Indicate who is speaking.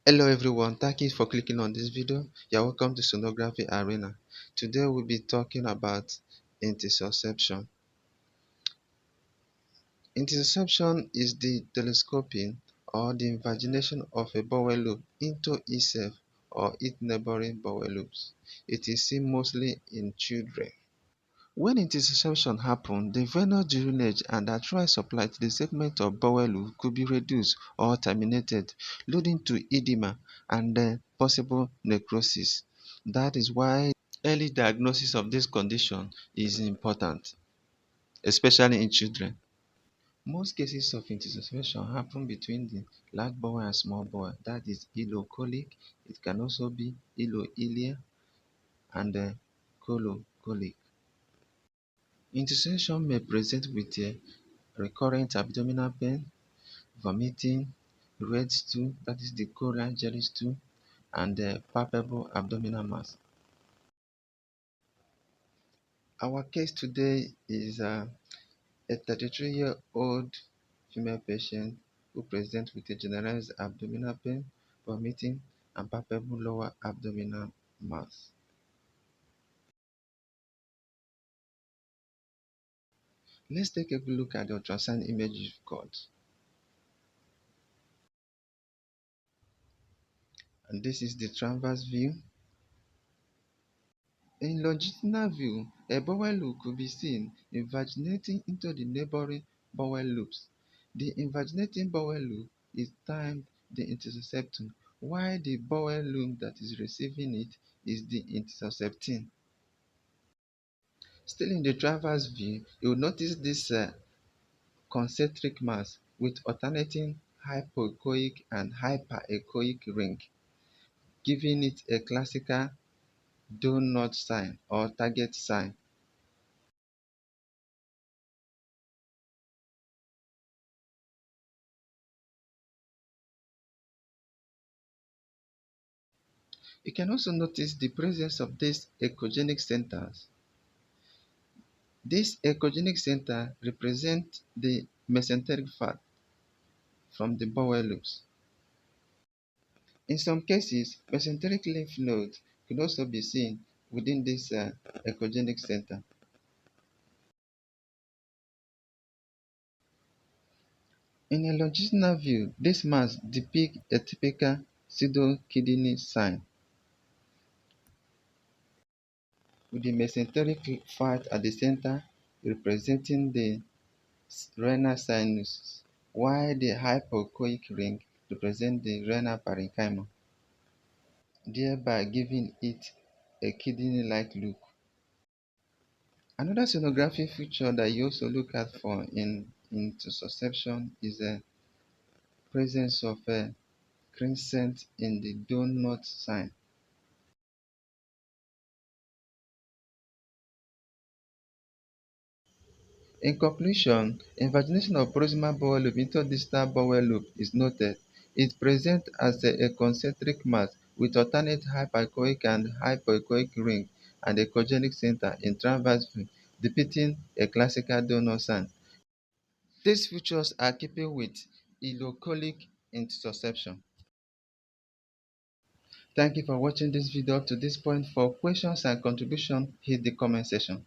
Speaker 1: Hello everyone, thank you for clicking on this video. You're welcome to Sonography Arena. Today we'll be talking about intussusception. Intussusception is the telescoping or the invagination of a bowel loop into itself or its neighboring bowel loops. It is seen mostly in children. When intussusception happens, the venous drainage and arterial supply to the segment of bowel loop could be reduced or terminated, leading to edema and then possible necrosis. That is why early diagnosis of this condition is important, especially in children. Most cases of intussusception happen between the large bowel and small bowel, that is ileocolic. It can also be ileoileal and colocolic. Intussusception may present with recurrent abdominal pain, vomiting, red stool, that is the coriander jelly stool, and palpable abdominal mass. Our case today is a 33-year-old female patient who presents with a generalized abdominal pain, vomiting, and palpable lower abdominal mass. Let's take a good look at the ultrasound image you've got. And this is the transverse view. In longitudinal view, a bowel loop could be seen invaginating into the neighboring bowel loops. The invaginating bowel loop is termed the intussusceptum, while the bowel loop that is receiving it is the intussusception. Still in the transverse view, you will notice this concentric mass with alternating hypoechoic and hyperechoic ring, giving it a classical doughnut sign or target sign. You can also notice the presence of these echogenic centers. These echogenic centers represent the mesenteric fat from the bowel loops. In some cases, mesenteric lymph nodes could also be seen within this echogenic center. In a longitudinal view, this mass depicts a typical pseudokidney sign, with the mesenteric fat at the center representing the renal sinus, while the hypoechoic ring represents the renal parenchyma, thereby giving it a kidney-like look. Another sonography feature that you also look at for in intussusception is the presence of a crescent in the doughnut sign. In conclusion, invagination of proximal bowel loop into distal bowel loop is noted. It presents as a concentric mass with alternate hyperechoic and hypoechoic ring and a echogenic center in transverse view, depicting a classical donor sign. These features are keeping with ileocolic intussusception. Thank you for watching this video up to this point. For questions and contribution, hit the comment section.